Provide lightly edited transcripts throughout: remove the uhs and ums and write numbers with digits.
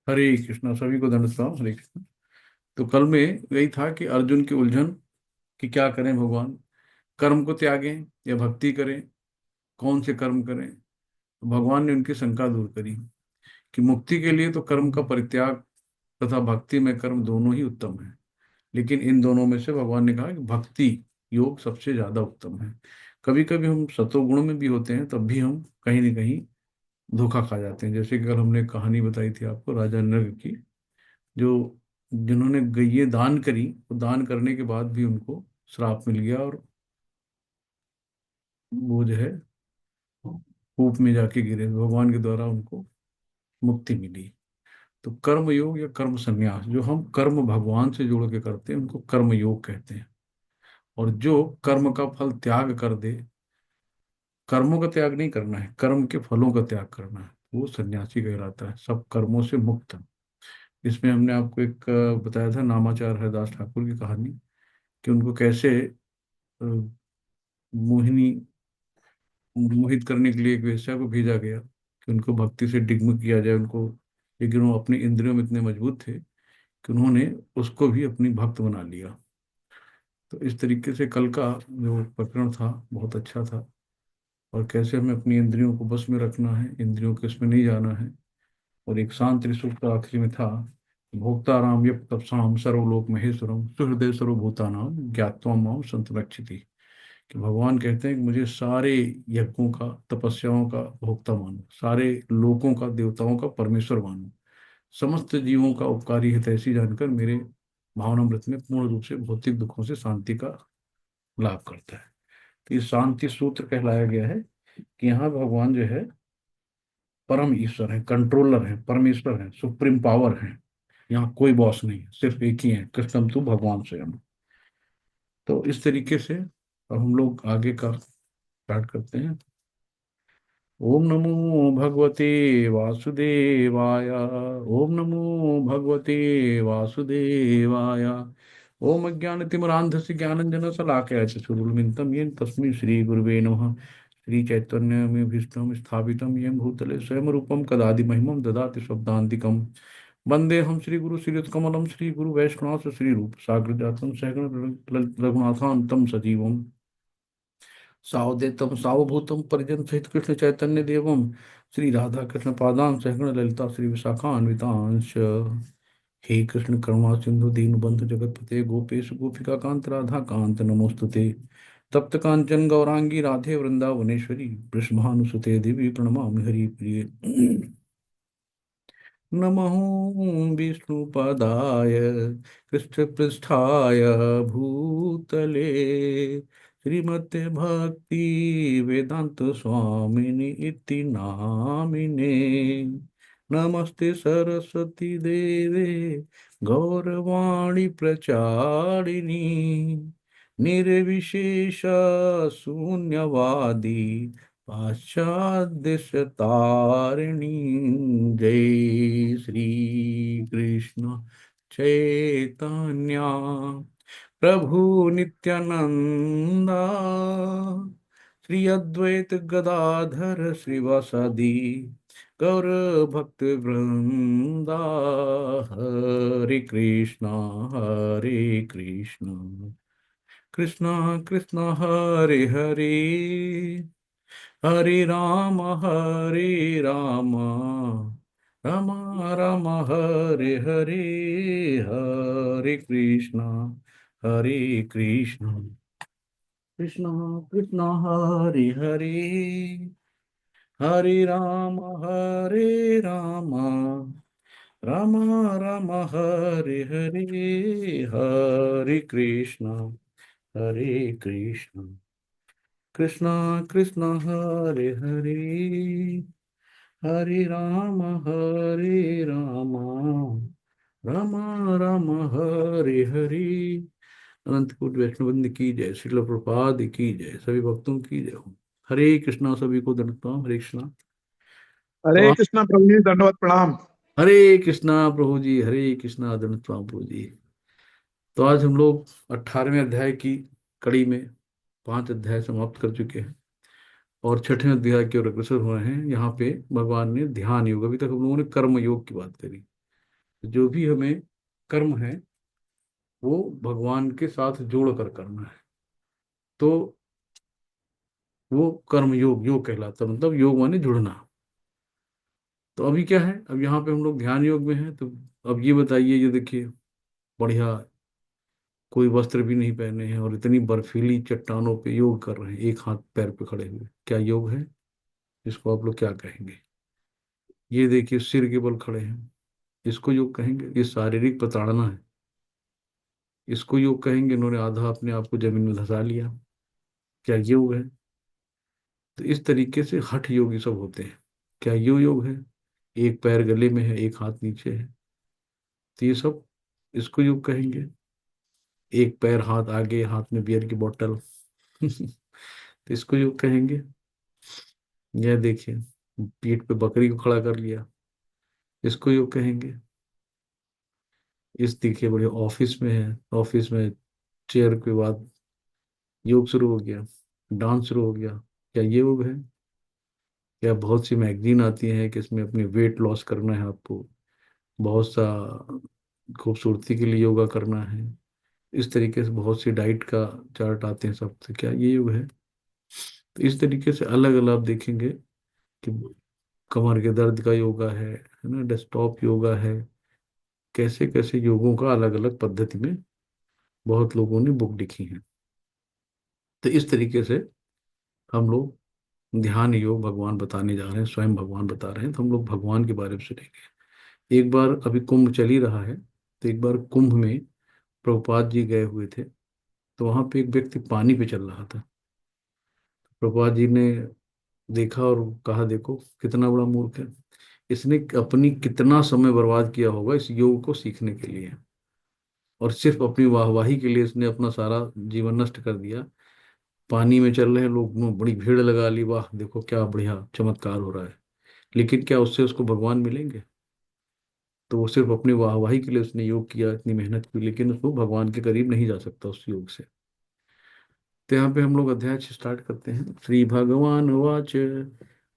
हरे कृष्णा, सभी को दंडस्ताम। हरे कृष्ण। तो कल में यही था कि अर्जुन की उलझन कि क्या करें भगवान, कर्म को त्यागें या भक्ति करें, कौन से कर्म करें। तो भगवान ने उनकी शंका दूर करी कि मुक्ति के लिए तो कर्म का परित्याग तथा भक्ति में कर्म दोनों ही उत्तम है, लेकिन इन दोनों में से भगवान ने कहा कि भक्ति योग सबसे ज्यादा उत्तम है। कभी कभी हम सतोगुण में भी होते हैं, तब भी हम कहीं ना कहीं धोखा खा जाते हैं। जैसे कि कल हमने कहानी बताई थी आपको राजा नृग की, जो जिन्होंने गईये दान करी, वो दान करने के बाद भी उनको श्राप मिल गया और वो जो है कूप में जाके गिरे। भगवान के द्वारा उनको मुक्ति मिली। तो कर्म योग या कर्म संन्यास, जो हम कर्म भगवान से जोड़ के करते हैं उनको कर्म योग कहते हैं। और जो कर्म का फल त्याग कर दे, कर्मों का त्याग नहीं करना है, कर्म के फलों का त्याग करना है, वो सन्यासी कहलाता है, सब कर्मों से मुक्त। इसमें हमने आपको एक बताया था नामाचार हरदास ठाकुर की कहानी, कि उनको कैसे मोहिनी मोहित करने के लिए एक वेश्या को भेजा गया कि उनको भक्ति से डिग्म किया जाए उनको। लेकिन वो अपनी इंद्रियों में इतने मजबूत थे कि उन्होंने उसको भी अपनी भक्त बना लिया। तो इस तरीके से कल का जो प्रकरण था बहुत अच्छा था, और कैसे हमें अपनी इंद्रियों को बस में रखना है, इंद्रियों के इसमें नहीं जाना है। और एक शांति सूक्त का आखिरी में था, भोक्ता राम यप तपसाम सर्वलोक महेश्वरम सुहृदय सर्वभूतानाम ज्ञात्वा माम संतरक्षिति। कि भगवान कहते हैं कि मुझे सारे यज्ञों का, तपस्याओं का भोक्ता मानो, सारे लोकों का, देवताओं का परमेश्वर मानो, समस्त जीवों का उपकारी हितैषी जानकर मेरे भावनामृत में पूर्ण रूप से भौतिक दुखों से शांति का लाभ करता है। तो ये शांति सूत्र कहलाया गया है कि यहाँ भगवान जो है परम ईश्वर है, कंट्रोलर है, परमेश्वर है, सुप्रीम पावर है। यहाँ कोई बॉस नहीं है, सिर्फ एक ही है, कृष्णम तू भगवान स्वयं। तो इस तरीके से अब हम लोग आगे का स्टार्ट करते हैं। ओम नमो भगवते वासुदेवाय। ओम नमो भगवते वासुदेवाय। ओम अज्ञानतिमिरान्धस्य ज्ञानञ्जनशलाकया चक्षुरुन्मिलितं येन तस्मै श्रीगुरुवे नमः। श्रीचैतन्यमेभिष्टं स्थापितं येन भूतले स्वयं रूपं कदादि महिमं ददाति शब्दान्तिकम्। वन्देऽहं श्रीगुरुश्रीयुतकमलं श्रीगुरुवैष्णवांश श्रीरूप साग्रजातं सहगण रघुनाथान्तं सजीवम् सावधेतम सावभूतम परिजन सहित कृष्ण चैतन्य देवम श्री राधा कृष्ण पादान सहगण ललिता श्री विशाखान्वितांश। हे कृष्ण करुणा सिंधु दीन बंधु जगतपते गोपेश गोपिका कांत राधा कांत नमोस्तुते। तप्त कांचन गौरांगी राधे वृंदावनेश्वरी वृषभानुसुते देवी प्रणमामि हरि प्रिय। नमः विष्णुपदाय कृष्णपृष्ठाय भूतले श्रीमते भक्ति वेदांत स्वामिनि इति नामिने। नमस्ते सरस्वती देवे गौरवाणी प्रचारिणी निर्विशेष शून्यवादी पाश्चाद्देशतारिणी। जय श्री कृष्ण चैतन्य प्रभु नित्यानंदा श्री अद्वैत गदाधर श्रीवासादि गौर भक्त वृंदा। हरे कृष्णा हरे कृष्णा कृष्णा कृष्णा हरे हरे हरे राम राम राम हरे हरे। हरे कृष्णा कृष्णा कृष्णा हरे हरे हरे राम राम राम हरे हरे। हरे कृष्णा कृष्णा कृष्णा हरे हरे हरे राम राम राम हरे हरे। अनंत कोटि वैष्णववृंद की जय, श्रील प्रभुपाद की जय, सभी भक्तों की जय हो। हरे कृष्णा, सभी को दंडवत हरे कृष्णा। तो हरे कृष्णा प्रभु जी, दंडवत प्रणाम। हरे कृष्णा प्रभु जी, हरे कृष्णा दंडवत प्रभु जी। तो आज हम लोग 18वें अध्याय की कड़ी में 5 अध्याय समाप्त कर चुके हैं और छठवें अध्याय की ओर अग्रसर हुए हैं। यहाँ पे भगवान ने ध्यान योग, अभी तक हम लोगों ने कर्म योग की बात करी, जो भी हमें कर्म है वो भगवान के साथ जोड़ कर करना है, तो वो कर्म योग, योग कहलाता है, मतलब योग माने जुड़ना। तो अभी क्या है, अब यहाँ पे हम लोग ध्यान योग में हैं, तो अब ये बताइए, ये देखिए, बढ़िया, कोई वस्त्र भी नहीं पहने हैं और इतनी बर्फीली चट्टानों पे योग कर रहे हैं, एक हाथ पैर पे खड़े हुए, क्या योग है? इसको आप लोग क्या कहेंगे? ये देखिए, सिर के बल खड़े हैं, इसको योग कहेंगे? ये शारीरिक प्रताड़ना है, इसको योग कहेंगे? इन्होंने आधा अपने आप को जमीन में धंसा लिया, क्या ये योग है? तो इस तरीके से हठ योगी सब होते हैं, क्या ये योग है? एक पैर गले में है, एक हाथ नीचे है, तो ये सब इसको योग कहेंगे? एक पैर हाथ आगे, हाथ में बियर की बोतल तो इसको योग कहेंगे? यह देखिए, पीठ पे बकरी को खड़ा कर लिया, इसको योग कहेंगे? इस देखिए, बड़े ऑफिस में है, ऑफिस में चेयर के बाद योग शुरू हो गया, डांस शुरू हो गया, क्या ये योग है? या बहुत सी मैगजीन आती हैं कि इसमें अपनी वेट लॉस करना है आपको, बहुत सा खूबसूरती के लिए योगा करना है, इस तरीके से बहुत सी डाइट का चार्ट आते हैं सब, तो क्या ये योग है? तो इस तरीके से अलग अलग आप देखेंगे कि कमर के दर्द का योगा है ना, डेस्कटॉप योगा है, कैसे कैसे योगों का अलग अलग पद्धति में बहुत लोगों ने बुक लिखी है। तो इस तरीके से हम लोग ध्यान योग भगवान बताने जा रहे हैं, स्वयं भगवान बता रहे हैं, तो हम लोग भगवान के बारे में सुनेंगे। एक बार, अभी कुंभ चल ही रहा है, तो एक बार कुंभ में प्रभुपाद जी गए हुए थे, तो वहां पे एक व्यक्ति पानी पे चल रहा था। प्रभुपाद जी ने देखा और कहा, देखो कितना बड़ा मूर्ख है, इसने अपनी कितना समय बर्बाद किया होगा इस योग को सीखने के लिए, और सिर्फ अपनी वाहवाही के लिए इसने अपना सारा जीवन नष्ट कर दिया। पानी में चल रहे हैं लोग ने बड़ी भीड़ लगा ली, वाह देखो क्या बढ़िया चमत्कार हो रहा है, लेकिन क्या उससे उसको भगवान मिलेंगे? तो वो सिर्फ अपनी वाहवाही के लिए उसने योग किया, इतनी मेहनत की, लेकिन उसको भगवान के करीब नहीं जा सकता उस योग से। तो यहाँ पे हम लोग अध्याय से स्टार्ट करते हैं। श्री भगवान वाच,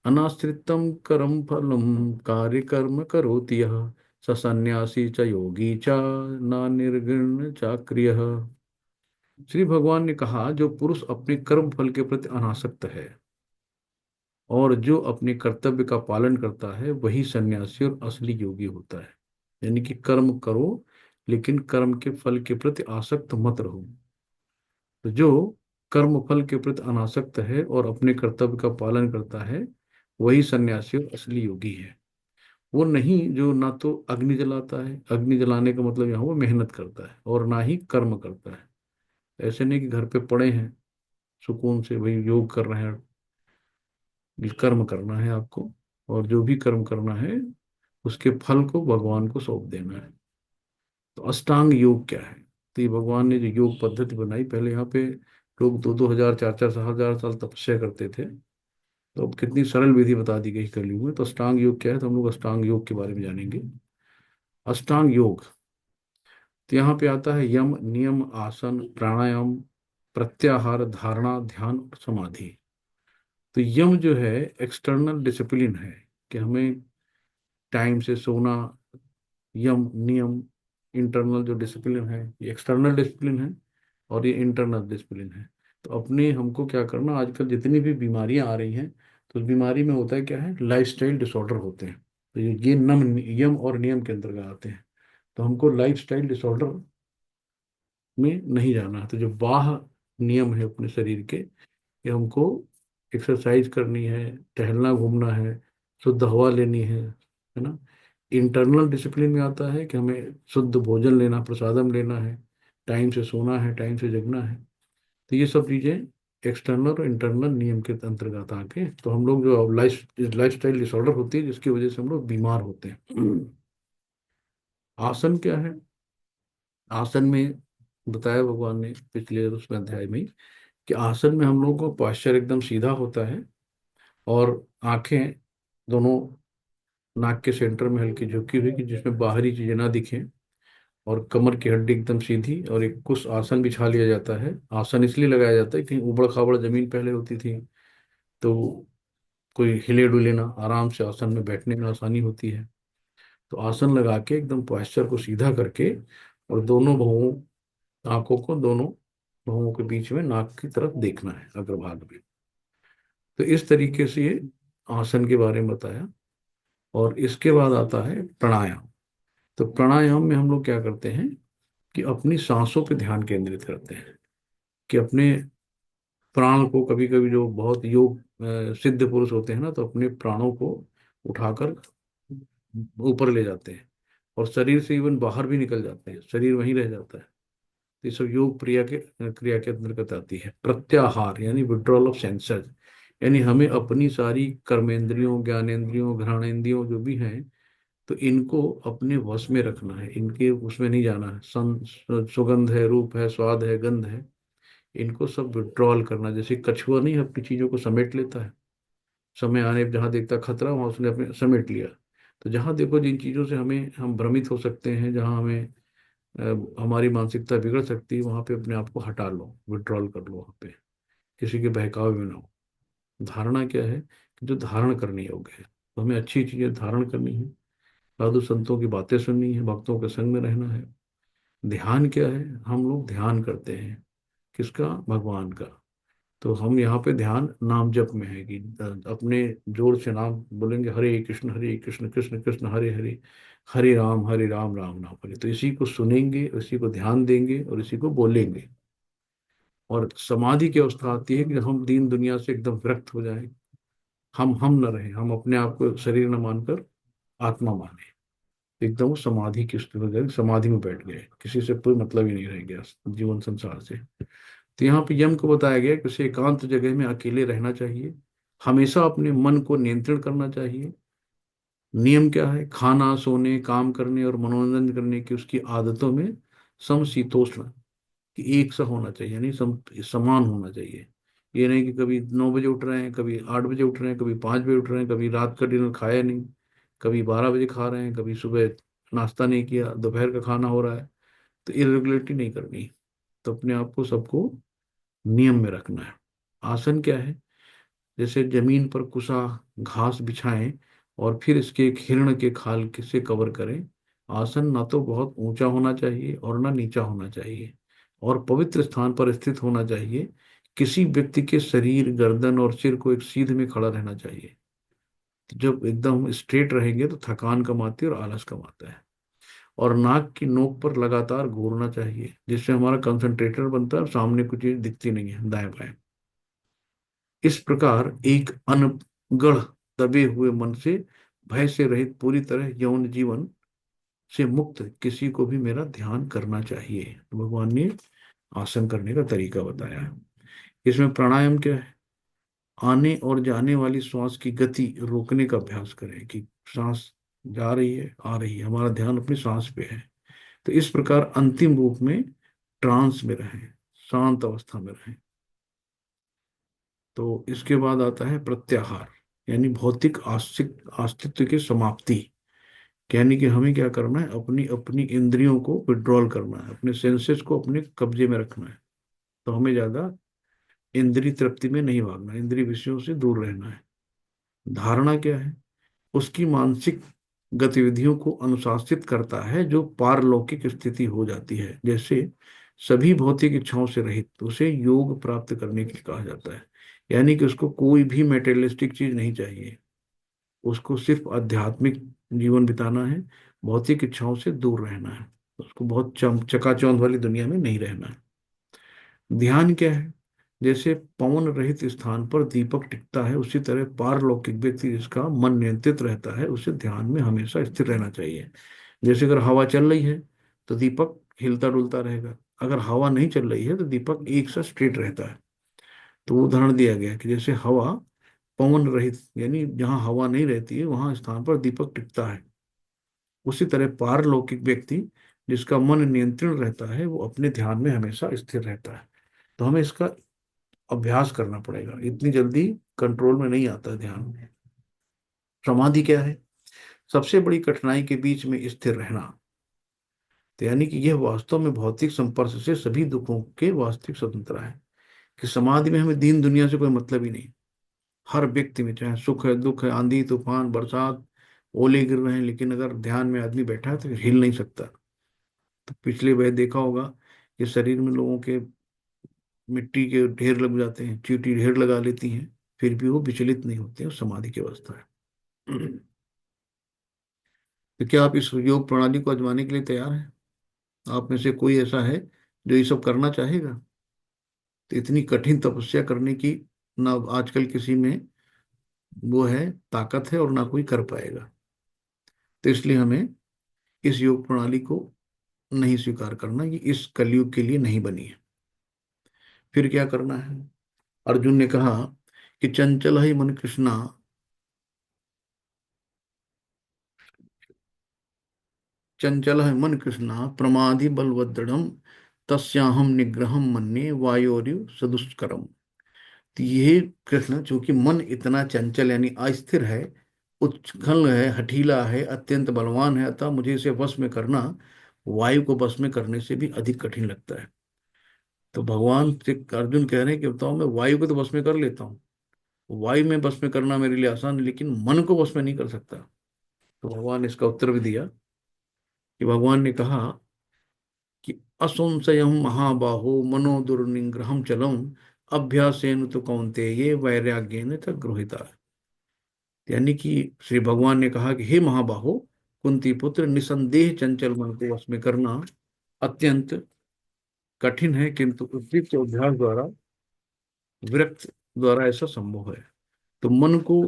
अनाश्रितम करम फलम कार्य कर्म करोति यः, स सन्यासी च योगी च न निर्गुण चाक्रियः। श्री भगवान ने कहा, जो पुरुष अपने कर्म फल के प्रति अनासक्त है और जो अपने कर्तव्य का पालन करता है, वही सन्यासी और असली योगी होता है। यानी कि कर्म करो, लेकिन कर्म के फल के प्रति आसक्त मत रहो। तो जो कर्म फल के प्रति अनासक्त है और अपने कर्तव्य का पालन करता है, वही सन्यासी और असली योगी है। वो नहीं जो ना तो अग्नि जलाता है, अग्नि जलाने का मतलब यहाँ वो मेहनत करता है, और ना ही कर्म करता है। ऐसे नहीं कि घर पे पड़े हैं सुकून से भाई योग कर रहे हैं, कर्म करना है आपको, और जो भी कर्म करना है उसके फल को भगवान को सौंप देना है। तो अष्टांग योग क्या है? तो ये भगवान ने जो योग पद्धति बनाई, पहले यहाँ पे लोग 2-2 हजार, 4-4 हजार साल तपस्या करते थे, तो अब कितनी सरल विधि बता दी गई कलयुग में। तो अष्टांग योग क्या है, तो हम लोग अष्टांग योग के बारे में जानेंगे। अष्टांग योग, तो यहाँ पे आता है यम, नियम, आसन, प्राणायाम, प्रत्याहार, धारणा, ध्यान और समाधि। तो यम जो है एक्सटर्नल डिसिप्लिन है, कि हमें टाइम से सोना, यम नियम। इंटरनल जो डिसिप्लिन है ये एक्सटर्नल डिसिप्लिन है, और ये इंटरनल डिसिप्लिन है। तो अपने हमको क्या करना, आजकल जितनी भी बीमारियां आ रही हैं, तो उस बीमारी में होता है क्या है, लाइफस्टाइल डिसऑर्डर होते हैं। तो ये नम यम और नियम के अंतर्गत आते हैं। तो हमको लाइफस्टाइल डिसऑर्डर में नहीं जाना है। तो जो बाह्य नियम है अपने शरीर के, कि हमको एक्सरसाइज करनी है, टहलना घूमना है, शुद्ध हवा लेनी है ना। इंटरनल डिसिप्लिन में आता है कि हमें शुद्ध भोजन लेना, प्रसादम लेना है, टाइम से सोना है, टाइम से जगना है। तो ये सब चीज़ें एक्सटर्नल और इंटरनल नियम के अंतर्गत आके, तो हम लोग जो लाइफस्टाइल डिसऑर्डर होती है जिसकी वजह से हम लोग बीमार होते हैं। आसन क्या है? आसन में बताया भगवान ने पिछले उसमें अध्याय में कि आसन में हम लोगों को posture एकदम सीधा होता है, और आंखें दोनों नाक के सेंटर में हल्की झुकी हुई, कि जिसमें बाहरी चीजें ना दिखें, और कमर की हड्डी एकदम सीधी, और एक कुछ आसन बिछा लिया जाता है। आसन इसलिए लगाया जाता है कि ऊबड़ खाबड़ जमीन पहले होती थी, तो कोई हिले डुले ना, आराम से आसन में बैठने में आसानी होती है। तो आसन लगा के एकदम posture को सीधा करके, और दोनों भुवों, आंखों को दोनों भुवों के बीच में नाक की तरफ देखना है, अग्रभाग में। तो इस तरीके से ये आसन के बारे में बताया। और इसके बाद आता है प्राणायाम। तो प्राणायाम में हम लोग क्या करते हैं कि अपनी सांसों पे ध्यान केंद्रित करते हैं, कि अपने प्राण को, कभी कभी जो बहुत योग सिद्ध पुरुष होते हैं ना, तो अपने प्राणों को उठाकर ऊपर ले जाते हैं, और शरीर से इवन बाहर भी निकल जाते हैं, शरीर वहीं रह जाता है। तो ये सब योग क्रिया के अंतर्गत आती है। प्रत्याहार यानी विड्रॉल ऑफ सेंसेस, यानी हमें अपनी सारी कर्मेंद्रियों, ज्ञानेंद्रियों, घ्राणेंद्रियों जो भी हैं, तो इनको अपने वश में रखना है, इनके उसमें नहीं जाना है। सुगंध है, रूप है, स्वाद है, गंध है, इनको सब विड्रॉल करना। जैसे कछुआ नहीं अपनी चीजों को समेट लेता है, समय आने पर जहाँ देखता खतरा वहां उसने अपने समेट लिया। तो जहाँ देखो जिन चीजों से हमें हम भ्रमित हो सकते हैं, जहाँ हमें हमारी मानसिकता बिगड़ सकती है, वहां पे अपने आप को हटा लो, विड्रॉल कर लो, वहां पे किसी के बहकावे में ना हो। धारणा क्या है कि जो धारण करने योग्य है, तो हमें अच्छी चीजें धारण करनी है, साधु संतों की बातें सुननी है, भक्तों के संग में रहना है। ध्यान क्या है, हम लोग ध्यान करते हैं किसका, भगवान का। तो हम यहाँ पे ध्यान नाम जप में है, कि अपने जोर से नाम बोलेंगे, हरे कृष्ण कृष्ण कृष्ण हरे हरे, हरे राम राम राम हरे। तो इसी को सुनेंगे, इसी को ध्यान देंगे और इसी को बोलेंगे। और समाधि की अवस्था आती है कि हम दीन दुनिया से एकदम विरक्त हो जाएं, हम न रहे, हम अपने आप को शरीर न मानकर आत्मा माने, एकदम वो समाधि की स्थिति हो जाएगी, समाधि में बैठ गए, किसी से कोई मतलब ही नहीं रह गया जीवन संसार से। तो यहाँ पे यम को बताया गया कि उसे एकांत जगह में अकेले रहना चाहिए, हमेशा अपने मन को नियंत्रण करना चाहिए। नियम क्या है, खाना, सोने, काम करने और मनोरंजन करने की उसकी आदतों में समशीतोष्ण, कि एक सा होना चाहिए, यानी समान होना चाहिए। ये नहीं कि कभी 9 बजे उठ रहे हैं, कभी 8 बजे उठ रहे हैं, कभी 5 बजे उठ रहे हैं, कभी रात का डिनर खाया नहीं, कभी 12 बजे खा रहे हैं, कभी सुबह नाश्ता नहीं किया, दोपहर का खाना हो रहा है। तो इरेगुलरिटी नहीं करनी। तो अपने आप को, सबको नियम में रखना है। आसन क्या है, जैसे जमीन पर कुसा घास बिछाएं और फिर इसके एक हिरण के खाल से कवर करें। आसन ना तो बहुत ऊंचा होना चाहिए और ना नीचा होना चाहिए, और पवित्र स्थान पर स्थित होना चाहिए। किसी व्यक्ति के शरीर, गर्दन और सिर को एक सीध में खड़ा रहना चाहिए। जब एकदम स्ट्रेट रहेंगे तो थकान कम आती है और आलस कम आता है। और नाक की नोक पर लगातार घूरना चाहिए, जिससे हमारा कंसंट्रेटर बनता है और सामने कुछ चीज दिखती नहीं है दाएं बाएं। इस प्रकार एक अनगढ़ दबे हुए मन से, भय से रहित, पूरी तरह यौन जीवन से मुक्त किसी को भी मेरा ध्यान करना चाहिए। तो भगवान ने आसन करने का तरीका बताया है। इसमें प्राणायाम क्या है, आने और जाने वाली श्वास की गति रोकने का अभ्यास करें, कि सांस जा रही है, आ रही है, हमारा ध्यान अपनी सांस पे है। तो इस प्रकार अंतिम रूप में ट्रांस में रहें, शांत अवस्था में रहें। तो इसके बाद आता है प्रत्याहार, यानी भौतिक अस्तित्व की समाप्ति। यानी कि हमें क्या करना है, अपनी अपनी इंद्रियों को विड्रॉल करना है, अपने सेंसेस को अपने कब्जे में रखना है। तो हमें ज्यादा इंद्रिय तृप्ति में नहीं भागना, इंद्रिय विषयों से दूर रहना है। धारणा क्या है, उसकी मानसिक गतिविधियों को अनुशासित करता है जो पारलौकिक स्थिति हो जाती है। जैसे सभी भौतिक इच्छाओं से रहित, तो उसे योग प्राप्त करने के लिए कहा जाता है। यानी कि उसको कोई भी मेटेरियलिस्टिक चीज नहीं चाहिए, उसको सिर्फ आध्यात्मिक जीवन बिताना है, भौतिक इच्छाओं से दूर रहना है, उसको बहुत चकाचौंध वाली दुनिया में नहीं रहना है। ध्यान क्या है, जैसे पवन रहित स्थान पर दीपक टिकता है, उसी तरह पारलौकिक व्यक्ति जिसका मन नियंत्रित रहता है, उसे ध्यान में हमेशा स्थिर रहना चाहिए। जैसे अगर हवा चल रही है तो दीपक हिलता डुलता रहेगा, अगर हवा नहीं चल रही है तो दीपक एक सा स्ट्रेट रहता है। तो वो उदाहरण दिया गया है कि जैसे हवा पवन रहित, यानी जहाँ हवा नहीं रहती है वहां स्थान पर दीपक टिकता है, उसी तरह पारलौकिक व्यक्ति जिसका मन नियंत्रण रहता है, वो अपने ध्यान में हमेशा स्थिर रहता है। तो हमें इसका अभ्यास करना पड़ेगा, इतनी जल्दी कंट्रोल में नहीं आता है ध्यान। समाधि क्या है, सबसे बड़ी कठिनाई के बीच में स्थिर रहना। तो यानी कि यह वास्तव में भौतिक संपर्क से सभी दुखों के वास्तविक स्वतंत्रता है, कि समाधि में हमें दीन दुनिया से कोई मतलब ही नहीं। हर व्यक्ति में, चाहे सुख है, दुख है, आंधी तूफान बरसात, ओले गिर रहे हैं, लेकिन अगर ध्यान में आदमी बैठा है तो हिल नहीं सकता। तो पिछले वह देखा होगा कि शरीर में लोगों के मिट्टी के ढेर लग जाते हैं, चींटी ढेर लगा लेती हैं, फिर भी वो विचलित नहीं होते, वो समाधि की अवस्था है। तो क्या आप इस योग प्रणाली को आजमाने के लिए तैयार हैं? आप में से कोई ऐसा है जो ये सब करना चाहेगा? तो इतनी कठिन तपस्या करने की ना आजकल किसी में वो है, ताकत है, और ना कोई कर पाएगा। तो इसलिए हमें इस योग प्रणाली को नहीं स्वीकार करना, ये इस कलयुग के लिए नहीं बनी है। फिर क्या करना है? अर्जुन ने कहा कि चंचल है मन कृष्णा, चंचल है मन कृष्णा प्रमादि बलवदृढ़, तस्याहम निग्रहम मन्ये वायोरिव सदुष्करम। तो ये कृष्ण, चूंकि मन इतना चंचल यानी अस्थिर है, उच्छृंखल है, हठीला है, अत्यंत बलवान है, अतः मुझे इसे वश में करना वायु को वश में करने से भी अधिक कठिन लगता है। तो भगवान से अर्जुन कह रहे हैं कि बताओ, मैं वायु को तो वश में कर लेता हूँ, वायु में वश में करना मेरे लिए आसान है, लेकिन मन को वश में नहीं कर सकता। तो भगवान ने इसका उत्तर भी दिया कि भगवान ने कहा कि असंशयम महाबाहो मनो दुर्निग्रहम चलम, अभ्यासेन तो कौन्तेय वैराग्येन च गृहीता। यानी कि श्री भगवान ने कहा कि हे महाबाहो, कुंती पुत्र, निसंदेह चंचल मन को वश में करना अत्यंत कठिन है, किंतु उपयुक्त अभ्यास द्वारा, विरक्त द्वारा ऐसा संभव है। तो मन को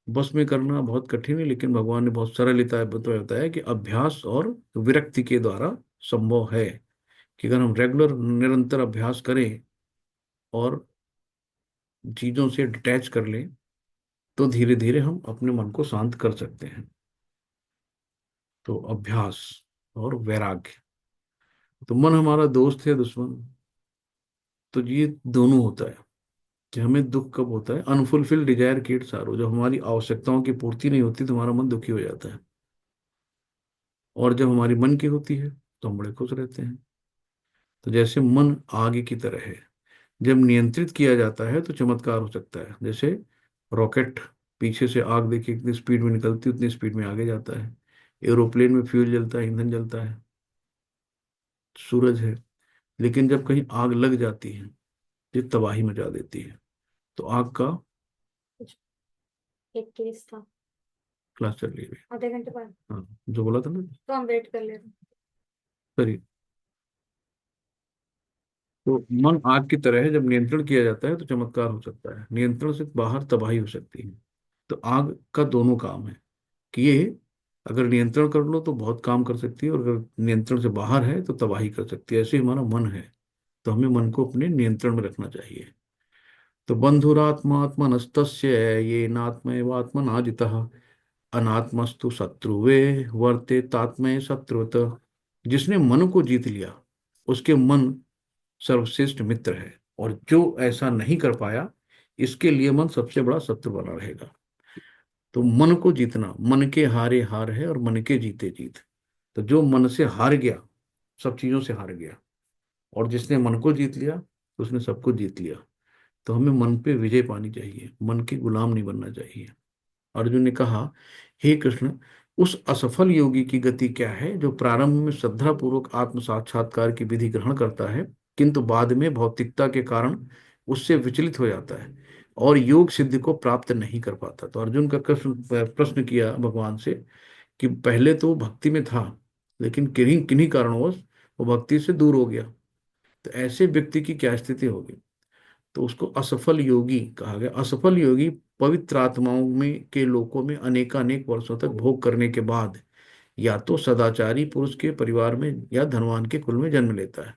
बस में करना बहुत कठिन है, लेकिन भगवान ने बहुत सरलता बताया कि अभ्यास और विरक्ति के द्वारा संभव है। कि अगर हम रेगुलर निरंतर अभ्यास करें और चीजों से डिटैच कर लें, तो धीरे धीरे हम अपने मन को शांत कर सकते हैं। तो अभ्यास और वैराग्य। तो मन हमारा दोस्त है दुश्मन? तो ये दोनों होता है। कि हमें दुख कब होता है? अनफुलफिल्ड डिजायर क्रिएट सारो, जब हमारी आवश्यकताओं की पूर्ति नहीं होती तो हमारा मन दुखी हो जाता है। और जब हमारी मन की होती है तो हम बड़े खुश रहते हैं। तो जैसे मन आग की तरह है, जब नियंत्रित किया जाता है तो चमत्कार हो सकता है। जैसे रॉकेट, पीछे से आग देखिए कितनी स्पीड में निकलती है, उतनी स्पीड में आगे जाता है। एरोप्लेन में फ्यूल जलता है, ईंधन जलता है, सूरज है। लेकिन जब कहीं आग लग जाती है, ये तबाही मचा देती है। तो आग का एक केस था, क्लास चल रही है। आधे घंटे बाद हाँ, जो बोला था ना। तो हम वेट कर ले रहे हैं। सही। तो मन आग की तरह है, जब नियंत्रण किया जाता है तो चमत्कार हो सकता है, नियंत्रण से बाहर तबाही हो सकती है। तो आग का दोनों काम है कि ये अगर नियंत्रण कर लो तो बहुत काम कर सकती है, और अगर नियंत्रण से बाहर है तो तबाही कर सकती है। ऐसे ही हमारा मन है, तो हमें मन को अपने नियंत्रण में रखना चाहिए। तो बंधुरात्मात्मनस्तस्य ये नात्मैवात्मनाजितः, अनात्मस्तु शत्रुवे वर्ते तात्मय शत्रुवत। जिसने मन को जीत लिया, उसके मन सर्वश्रेष्ठ मित्र है, और जो ऐसा नहीं कर पाया, इसके लिए मन सबसे बड़ा शत्रु बना रहेगा। तो मन को जीतना, मन के हारे हार है और मन के जीते जीत। तो जो मन से हार गया, सब चीजों से हार गया, और जिसने मन को जीत लिया, उसने सबको जीत लिया। तो हमें मन पे विजय पानी चाहिए, मन के गुलाम नहीं बनना चाहिए। अर्जुन ने कहा, हे कृष्ण, उस असफल योगी की गति क्या है जो प्रारंभ में श्रद्धा पूर्वक आत्म साक्षात्कार की विधि ग्रहण करता है, किंतु बाद में भौतिकता के कारण उससे विचलित हो जाता है और योग सिद्धि को प्राप्त नहीं कर पाता। तो अर्जुन का कृष्ण प्रश्न किया भगवान से कि पहले तो वो भक्ति में था, लेकिन किन्हीं किन्हीं कारणवश वो भक्ति से दूर हो गया। तो ऐसे व्यक्ति की क्या स्थिति होगी? तो उसको असफल योगी कहा गया। असफल योगी पवित्र आत्माओं में के लोकों में अनेकानेक वर्षों तक भोग करने के बाद या तो सदाचारी पुरुष के परिवार में या धनवान के कुल में जन्म लेता है।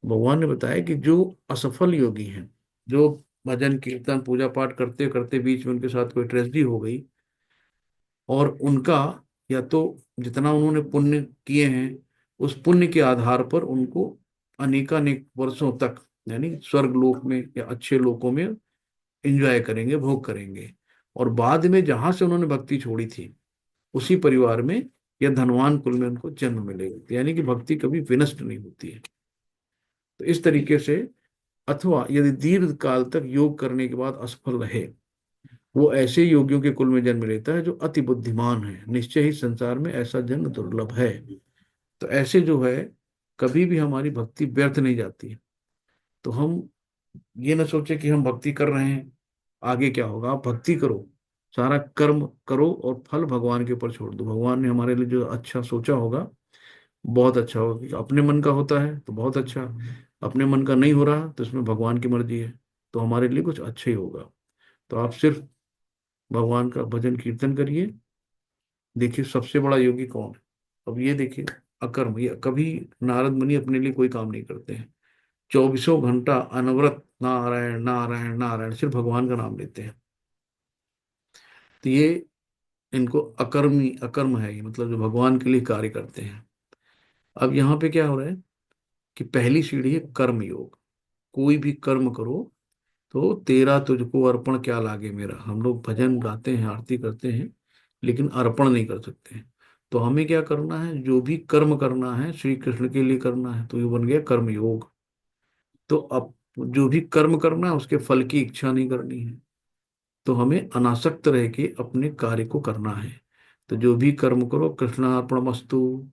भगवान ने बताया कि जो असफल योगी हैं, जो भजन कीर्तन पूजा पाठ करते करते बीच में उनके साथ कोई ट्रेजेडी हो गई, और उनका या तो जितना उन्होंने पुण्य किए हैं, उस पुण्य के आधार पर उनको अनेकानेक वर्षों तक, यानी स्वर्ग लोक में या अच्छे लोकों में एंजॉय करेंगे, भोग करेंगे। और बाद में जहां से उन्होंने भक्ति छोड़ी थी, उसी परिवार में या धनवान कुल में उनको जन्म मिलेगा। यानी कि भक्ति कभी विनष्ट नहीं होती है। तो इस तरीके से, अथवा यदि दीर्घ काल तक योग करने के बाद असफल रहे, वो ऐसे योगियों के कुल में जन्म लेता है जो अति बुद्धिमान है, निश्चय ही संसार में ऐसा जन्म दुर्लभ है। तो ऐसे जो है, कभी भी हमारी भक्ति व्यर्थ नहीं जाती। तो हम ये ना सोचे कि हम भक्ति कर रहे हैं, आगे क्या होगा। आप भक्ति करो, सारा कर्म करो और फल भगवान के ऊपर छोड़ दो। भगवान ने हमारे लिए जो अच्छा सोचा होगा बहुत अच्छा होगा, क्योंकि अपने मन का होता है तो बहुत अच्छा, अपने मन का नहीं हो रहा तो इसमें भगवान की मर्जी है, तो हमारे लिए कुछ अच्छा ही होगा। तो आप सिर्फ भगवान का भजन कीर्तन करिए। देखिए सबसे बड़ा योगी कौन है। अब ये देखिए, अकर्म, ये कभी नारद मुनि अपने लिए कोई काम नहीं करते हैं, चौबीसों घंटा अनवरत नारायण नारायण नारायण सिर्फ भगवान का नाम लेते हैं। तो ये इनको अकर्मी अकर्म है, ये मतलब जो भगवान के लिए कार्य करते हैं। अब यहाँ पे क्या हो रहा है कि पहली सीढ़ी है कर्म योग। कोई भी कर्म करो तो तेरा तुझको अर्पण क्या लागे मेरा। हम लोग भजन गाते हैं, आरती करते हैं, लेकिन अर्पण नहीं कर सकते हैं। तो हमें क्या करना है, जो भी कर्म करना है श्री कृष्ण के लिए करना है, तो ये बन गया कर्म योग। तो अब जो भी कर्म करना है उसके फल की इच्छा नहीं करनी है, तो हमें अनासक्त रह के अपने कार्य को करना है। तो जो भी कर्म करो कृष्णार्पणमस्तु,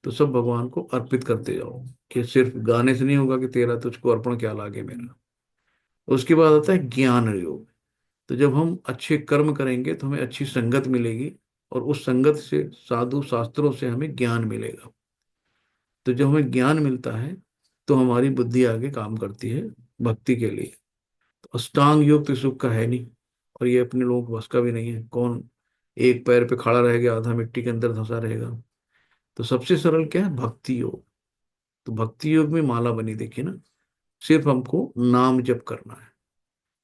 तो सब भगवान को अर्पित करते जाओ। कि सिर्फ गाने से नहीं होगा कि तेरा तुझको अर्पण क्या लागे मेरा। उसके बाद आता है ज्ञान योग। तो जब हम अच्छे कर्म करेंगे तो हमें अच्छी संगत मिलेगी, और उस संगत से साधु शास्त्रों से हमें ज्ञान मिलेगा। तो जब हमें ज्ञान मिलता है तो हमारी बुद्धि आगे काम करती है भक्ति के लिए। तो अष्टांग योग तो सुख का है नहीं, और ये अपने लोगों को बस का भी नहीं है। कौन एक पैर पे खड़ा रह गया, आधा मिट्टी के अंदर धंसा रहेगा। तो सबसे सरल क्या है, भक्ति योग। तो भक्ति योग में माला बनी, देखिए ना, सिर्फ हमको नाम जप करना है।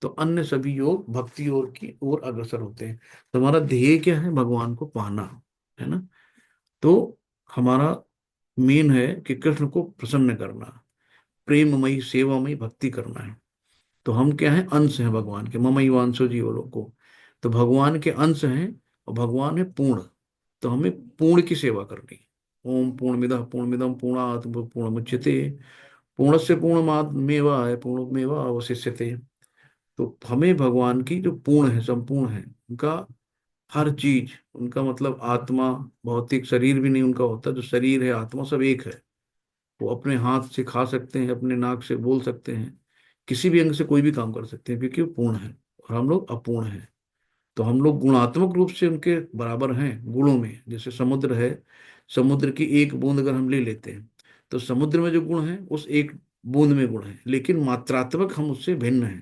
तो अन्य सभी योग भक्ति ओर की ओर अग्रसर होते हैं। तो हमारा ध्येय क्या है, भगवान को पाना, है ना। तो हमारा मेन है कि कृष्ण को प्रसन्न करना, प्रेममयी सेवामयी भक्ति करना है। तो हम क्या है, अंश हैं भगवान के, ममई वांसो जीव लोको। तो भगवान के अंश हैं, और भगवान है पूर्ण। तो हमें पूर्ण की सेवा करनी है। ओम पूर्णमिदः पूर्णमिदं पूर्णात् पूर्णमुच्यते पूर्णस्य पूर्णमादावेवाय पूर्णमेवा अवशिष्यते। तो हमें भगवान की जो पूर्ण है, संपूर्ण है, उनका हर चीज, उनका मतलब आत्मा, भौतिक शरीर भी नहीं उनका होता, जो शरीर है आत्मा सब एक है। वो अपने हाथ से खा सकते हैं, अपने नाक से बोल सकते हैं, किसी भी अंग से कोई भी काम कर सकते हैं, क्योंकि वो पूर्ण है और हम लोग अपूर्ण हैं। तो हम लोग गुणात्मक रूप से उनके बराबर हैं गुणों में। जैसे समुद्र है, समुद्र की एक बूंद अगर हम ले लेते हैं, तो समुद्र में जो गुण है उस एक बूंद में गुण है, लेकिन मात्रात्मक हम उससे भिन्न हैं।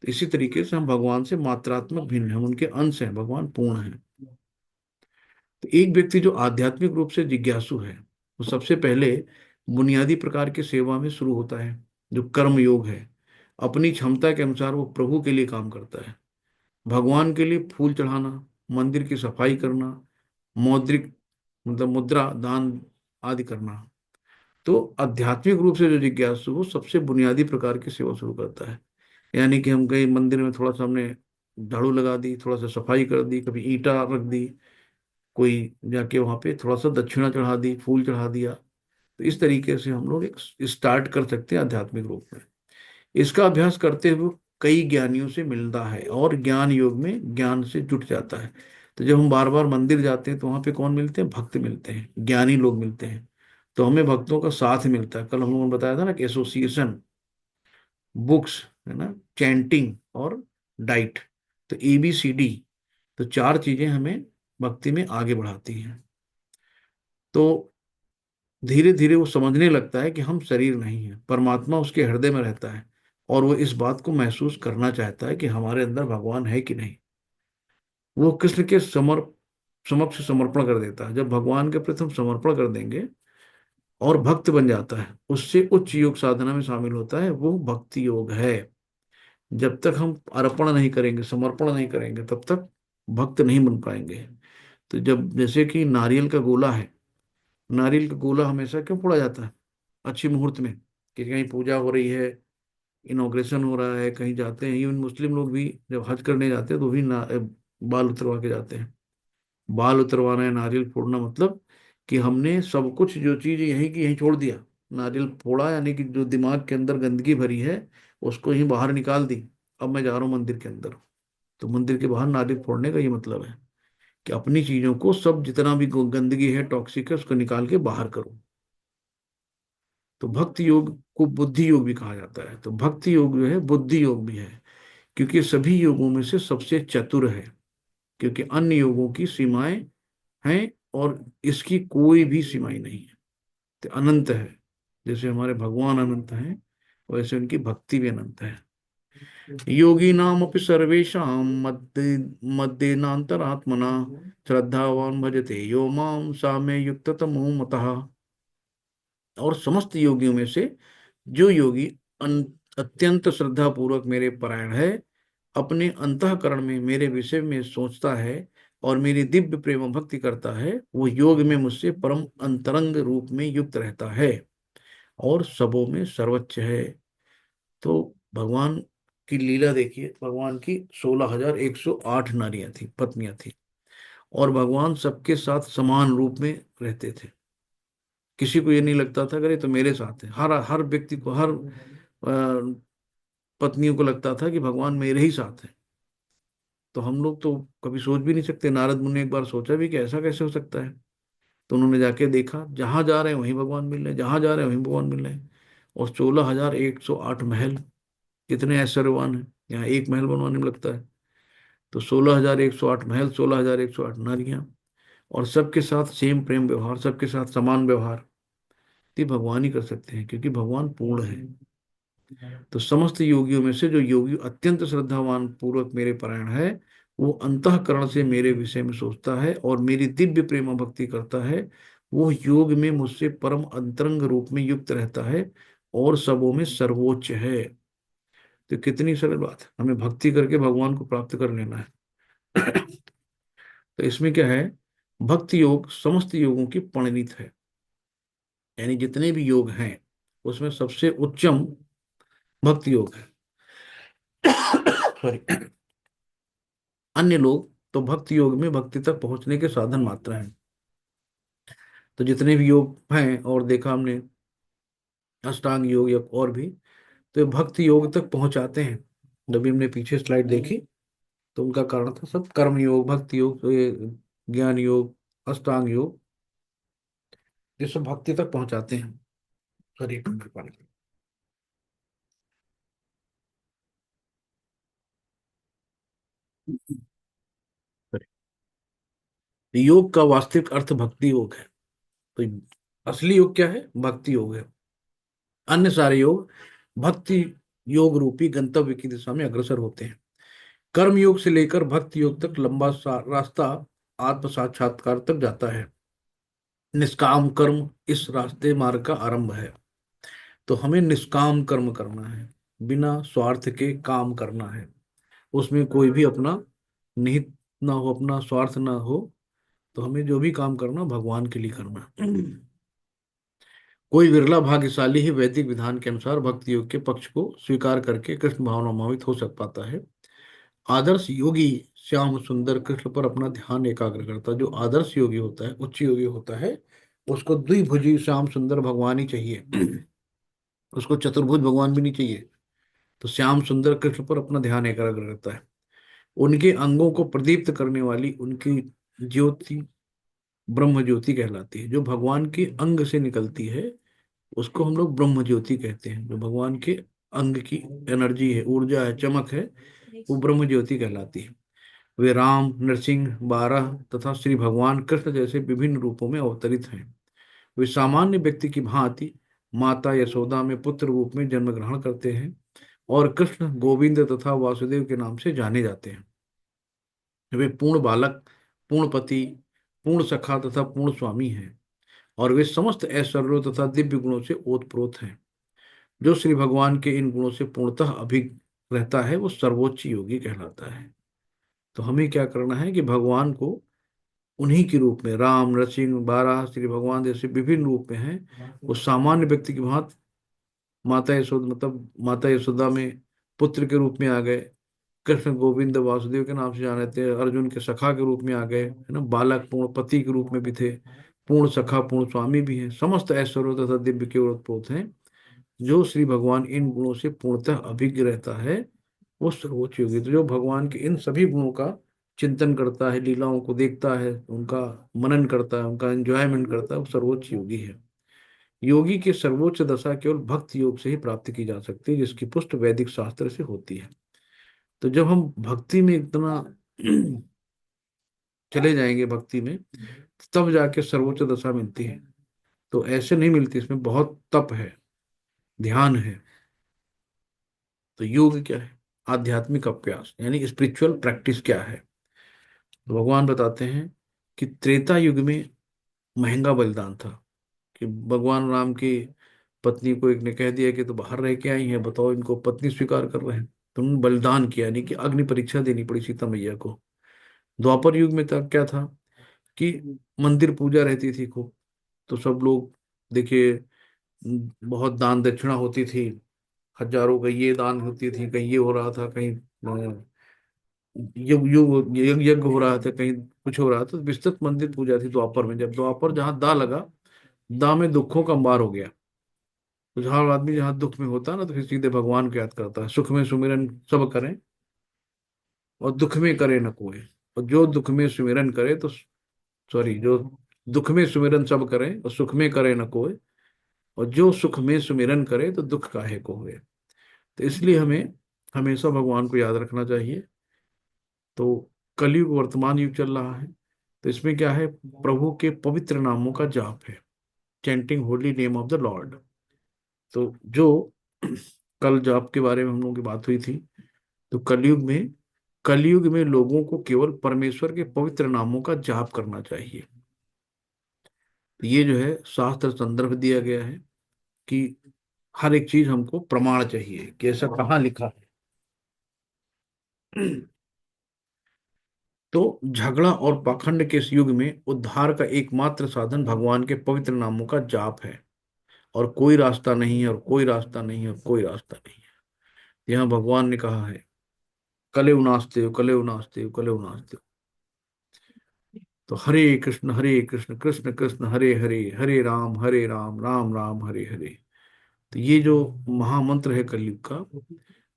तो इसी तरीके से हम भगवान से मात्रात्मक भिन्न हैं, हम उनके अंश हैं, भगवान पूर्ण हैं। तो एक व्यक्ति जो आध्यात्मिक रूप से जिज्ञासु है, वो सबसे पहले बुनियादी प्रकार की सेवा में शुरू होता है, जो कर्म योग है। अपनी क्षमता के अनुसार वो प्रभु के लिए काम करता है। भगवान के लिए फूल चढ़ाना, मंदिर की सफाई करना, मौद्रिक मतलब मुद्रा दान आदि करना। तो आध्यात्मिक रूप से जो जिज्ञासु, वो सबसे बुनियादी प्रकार की सेवा शुरू करता है। यानी कि हम गए मंदिर में, थोड़ा सा हमने झाड़ू लगा दी, थोड़ा सा सफाई कर दी, कभी ईंटा रख दी, कोई जाके वहां पे थोड़ा सा दक्षिणा चढ़ा दी, फूल चढ़ा दिया। तो इस तरीके से हम लोग एक स्टार्ट कर सकते हैं आध्यात्मिक रूप में। इसका अभ्यास करते हुए कई ज्ञानियों से मिलता है, और ज्ञान योग में ज्ञान से जुट जाता है। तो जब हम बार बार मंदिर जाते हैं तो वहां पे कौन मिलते हैं, भक्त मिलते हैं, ज्ञानी लोग मिलते हैं। तो हमें भक्तों का साथ मिलता है। कल हम लोगों ने बताया था ना कि एसोसिएशन, बुक्स, है ना, चैंटिंग और डाइट। तो ABCD, तो चार चीजें हमें भक्ति में आगे बढ़ाती हैं। तो धीरे धीरे वो समझने लगता है कि हम शरीर नहीं है, परमात्मा उसके हृदय में रहता है, और वो इस बात को महसूस करना चाहता है कि हमारे अंदर भगवान है कि नहीं। वो कृष्ण के समक्ष समर्पण कर देता है। जब भगवान के प्रति हम समर्पण कर देंगे और भक्त बन जाता है, उससे उच्च योग साधना में शामिल होता है, वो भक्ति योग है। जब तक हम अर्पण नहीं करेंगे, समर्पण नहीं करेंगे, तब तक भक्त नहीं बन पाएंगे। तो जब जैसे कि नारियल का गोला है, नारियल का गोला हमेशा क्यों फोड़ा जाता है, अच्छी मुहूर्त में, कि कहीं पूजा हो रही है, इनॉग्रेशन हो रहा है, कहीं जाते हैं। इवन मुस्लिम लोग भी जब हज करने जाते हैं तो भी बाल उतरवा के जाते हैं। बाल उतरवाना है, नारियल फोड़ना, मतलब कि हमने सब कुछ जो चीज यहीं की यहीं छोड़ दिया। नारियल फोड़ा यानी कि जो दिमाग के अंदर गंदगी भरी है उसको ही बाहर निकाल दी। अब मैं जा रहा हूँ मंदिर के अंदर। तो मंदिर के बाहर नारियल फोड़ने का ये मतलब है कि अपनी चीजों को, सब जितना भी गंदगी है, टॉक्सिक है, उसको निकाल के बाहर करो। तो भक्ति योग को बुद्धि योग भी कहा जाता है। तो भक्ति योग जो है बुद्धि योग भी है, क्योंकि सभी योगों में से सबसे चतुर है। क्योंकि अन्य योगों की सीमाएं हैं और इसकी कोई भी सीमाएं नहीं है, तो अनंत है। जैसे हमारे भगवान अनंत हैं, वैसे उनकी भक्ति भी अनंत है। योगी नाम अपि सर्वेशा मद्दे मद्देनांतरात्मना श्रद्धावान भजते यो माम सा मे युक्त तमो मतः। और समस्त योगियों में से जो योगी अत्यंत श्रद्धा पूर्वक मेरे परायण है, अपने अंतःकरण में मेरे विषय में सोचता है और मेरी दिव्य प्रेम भक्ति करता है, वो योग में मुझसे परम अंतरंग रूप में युक्त रहता है और सबों में सर्वोच्च है। तो भगवान की लीला देखिए, भगवान की 16,108 नारियां थी, पत्नियां थी, और भगवान सबके साथ समान रूप में रहते थे। किसी को ये नहीं लगता था अरे तो मेरे साथ है। हर हर व्यक्ति को, हर पत्नियों को लगता था कि भगवान मेरे ही साथ है। तो हम लोग तो कभी सोच भी नहीं सकते। नारद मुनि ने एक बार सोचा भी कि ऐसा कैसे हो सकता है। तो उन्होंने जाके देखा, जहां जा रहे हैं वहीं भगवान मिल रहे हैं, जहां जा रहे हैं वहीं भगवान मिल रहे हैं। और 16,108 महल, कितने ऐश्वर्यवान हैं, यहाँ एक महल बनवाने में लगता है। तो 16,108 महल, 16,108 नारियां, और सबके साथ सेम प्रेम व्यवहार, सबके साथ समान व्यवहार, ये भगवान ही कर सकते हैं, क्योंकि भगवान पूर्ण है। तो समस्त योगियों में से जो योगी अत्यंत श्रद्धावान पूर्वक मेरे परायण है, वो अंतःकरण से मेरे विषय में सोचता है और मेरी दिव्य प्रेम भक्ति करता है, वो योग में मुझसे परम अंतरंग रूप में युक्त रहता है और सबों में सर्वोच्च है। तो कितनी सरल बात है, हमें भक्ति करके भगवान को प्राप्त कर लेना है। तो इसमें क्या है, भक्ति योग समस्त योगों की परिणीत है। यानी जितने भी योग हैं उसमें सबसे उच्चम भक्ति योग है। सॉरी। अन्य लोग तो भक्ति योग में भक्ति तक पहुंचने के साधन मात्र हैं। तो जितने भी योग हैं, और देखा हमने अष्टांग योग या और भी, तो ये भक्ति योग तक पहुंचाते हैं। जब भी हमने पीछे स्लाइड देखी तो उनका कारण था सब कर्म योग, भक्ति योग, तो ये ज्ञान योग, अष्टांग योग, ये सब भक्ति तक पहुंचाते हैं। सॉरी, एक मिनट पानी। Sorry। योग का वास्तविक अर्थ भक्ति योग है। तो असली योग क्या है, भक्ति योग है। अन्य सारे योग भक्ति योग रूपी गंतव्य की दिशा में अग्रसर होते हैं। कर्म योग से लेकर भक्ति योग तक लंबा रास्ता आत्म साक्षात्कार तक जाता है। निष्काम कर्म इस रास्ते मार्ग का आरंभ है। तो हमें निष्काम कर्म करना है, बिना स्वार्थ के काम करना है। उसमें कोई भी अपना निहित ना हो, अपना स्वार्थ ना हो। तो हमें जो भी काम करना भगवान के लिए करना है। कोई विरला भाग्यशाली ही वैदिक विधान के अनुसार भक्ति योग के पक्ष को स्वीकार करके कृष्ण भावना मोहित हो सक पाता है। आदर्श योगी श्याम सुंदर कृष्ण पर अपना ध्यान एकाग्र करता है। जो आदर्श योगी होता है, उच्च योगी होता है, उसको द्विभुजी श्याम सुंदर भगवान ही चाहिए। उसको चतुर्भुज भगवान भी नहीं चाहिए। तो श्याम सुंदर कृष्ण पर अपना ध्यान एकाग्र करता है। उनके अंगों को प्रदीप्त करने वाली उनकी ज्योति ब्रह्म ज्योति कहलाती है। जो भगवान के अंग से निकलती है उसको हम लोग ब्रह्म ज्योति कहते हैं। जो भगवान के अंग की एनर्जी है, ऊर्जा है, चमक है, वो ब्रह्म ज्योति कहलाती है। वे राम, नरसिंह, बारह तथा श्री भगवान कृष्ण जैसे विभिन्न रूपों में अवतरित हैं। वे सामान्य व्यक्ति की भांति माता यशोदा में पुत्र रूप में जन्म ग्रहण करते हैं और कृष्ण, गोविंद तथा वासुदेव के नाम से जाने जाते हैं। वे पूर्ण बालक, पूर्ण पति, पूर्ण सखा तथा पूर्ण स्वामी हैं, और वे समस्त ऐश्वर्यों तथा दिव्य गुणों से ओतप्रोत हैं। जो श्री भगवान के इन गुणों से पूर्णतः अभिज्ञ रहता है वो सर्वोच्च योगी कहलाता है। तो हमें क्या करना है कि भगवान को उन्हीं के रूप में, राम, नरसिंह, बारह, श्री भगवान जैसे विभिन्न रूप में हैं, वो सामान्य व्यक्ति की भांति माता यशोदा, मतलब माता यशोदा में पुत्र के रूप में आ गए, कृष्ण, गोविंद, वासुदेव के नाम से जाने थे, अर्जुन के सखा के रूप में आ गए, है ना, बालक पूर्ण पति के रूप में भी थे, पूर्ण सखा, पूर्ण स्वामी भी हैं, समस्त ऐश्वर्य तथा दिव्य के ओतप्रोत हैं। जो श्री भगवान इन गुणों से पूर्णतः अभिज्ञ रहता है वो सर्वोच्च योगी। तो जो भगवान के इन सभी गुणों का चिंतन करता है, लीलाओं को देखता है, उनका मनन करता है, उनका एंजॉयमेंट करता है, वो सर्वोच्च योगी है। योगी की सर्वोच्च दशा केवल भक्ति योग से ही प्राप्त की जा सकती है, जिसकी पुष्टि वैदिक शास्त्र से होती है। तो जब हम भक्ति में इतना चले जाएंगे, भक्ति में, तब जाके सर्वोच्च दशा मिलती है। तो ऐसे नहीं मिलती, इसमें बहुत तप है, ध्यान है। तो योग क्या है? आध्यात्मिक अभ्यास यानी स्पिरिचुअल प्रैक्टिस क्या है? तो भगवान बताते हैं कि त्रेता युग में महंगा बलिदान था। कि भगवान राम की पत्नी को एक ने कह दिया कि तो बाहर रह के आई हैं, बताओ इनको पत्नी स्वीकार कर रहे हैं। तो उन्होंने बलिदान किया, यानी कि अग्नि परीक्षा देनी पड़ी सीता मैया को। द्वापर युग में था क्या था कि मंदिर पूजा रहती थी खूब। तो सब लोग, देखिए, बहुत दान दक्षिणा होती थी, हजारों का ये दान होती थी, कहीं ये हो रहा था, कहीं युग युग यज्ञ यज्ञ हो रहा था, कहीं कुछ हो रहा था। तो विस्तृत मंदिर पूजा थी द्वापर में। जब द्वापर जहाँ दा लगा, दा में दुखों का अंबार हो गया। तो जहाँ आदमी जहाँ दुख में होता है ना, तो फिर सीधे भगवान को याद करता है। सुख में सुमिरन सब करें और दुख में करे न कोई। और जो दुख में सुमिरन करे तो, सॉरी, जो दुख में सुमिरन सब करें और सुख में करे न कोई। और जो सुख में सुमिरन करे तो दुख काहे को हुए। तो इसलिए हमें हमेशा भगवान को याद रखना चाहिए। तो कलयुग वर्तमान युग चल रहा है। तो इसमें क्या है? प्रभु के पवित्र नामों का जाप है, chanting holy name of the Lord. तो जो कल जाप के बारे में हम लोगों की बात हुई थी, तो कलयुग में लोगों को केवल परमेश्वर के पवित्र नामों का जाप करना चाहिए। तो ये जो है शास्त्र संदर्भ दिया गया है कि हर एक चीज हमको प्रमाण चाहिए कि ऐसा कहाँ लिखा है। तो झगड़ा और पाखंड के इस युग में उद्धार का एकमात्र साधन भगवान के पवित्र नामों का जाप है। और कोई रास्ता नहीं है, और कोई रास्ता नहीं है, और कोई रास्ता नहीं है। यहाँ भगवान ने कहा है, कलेव नास्ते हो, कलेव नास्ते हो, कलेव नास्ते हो। तो हरे कृष्ण कृष्ण कृष्ण हरे हरे, हरे राम राम राम हरे हरे। तो ये जो महामंत्र है कलयुग का,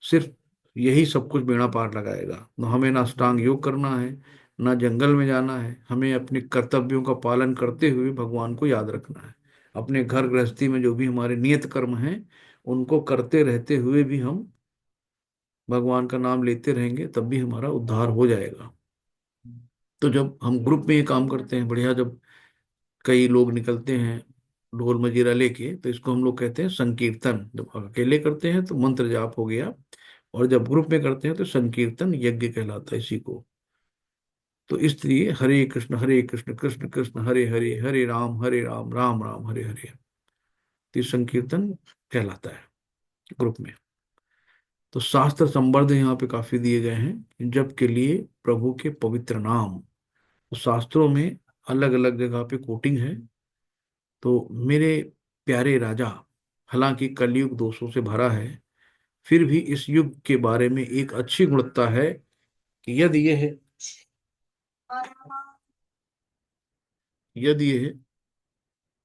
सिर्फ यही सब कुछ बेड़ा पार लगाएगा। न हमें ना अष्टांग योग करना है, ना जंगल में जाना है। हमें अपने कर्तव्यों का पालन करते हुए भगवान को याद रखना है। अपने घर गृहस्थी में जो भी हमारे नियत कर्म हैं, उनको करते रहते हुए भी हम भगवान का नाम लेते रहेंगे, तब भी हमारा उद्धार हो जाएगा। तो जब हम ग्रुप में ये काम करते हैं बढ़िया, जब कई लोग निकलते हैं ढोल मजीरा लेके, तो इसको हम लोग कहते हैं संकीर्तन। जब अकेले करते हैं तो मंत्र जाप हो गया, और जब ग्रुप में करते हैं तो संकीर्तन यज्ञ कहलाता है इसी को। तो इसलिए हरे कृष्ण कृष्ण कृष्ण हरे हरे, हरे राम राम राम हरे हरे। तो ये संकीर्तन कहलाता है ग्रुप में। तो शास्त्र संबंध यहाँ पे काफी दिए गए हैं जब के लिए प्रभु के पवित्र नाम। तो शास्त्रों में अलग अलग जगह पे कोटिंग है। तो मेरे प्यारे राजा, हालांकि कलयुग दोषों से भरा है, फिर भी इस युग के बारे में एक अच्छी गुणवत्ता है कि यदि ये है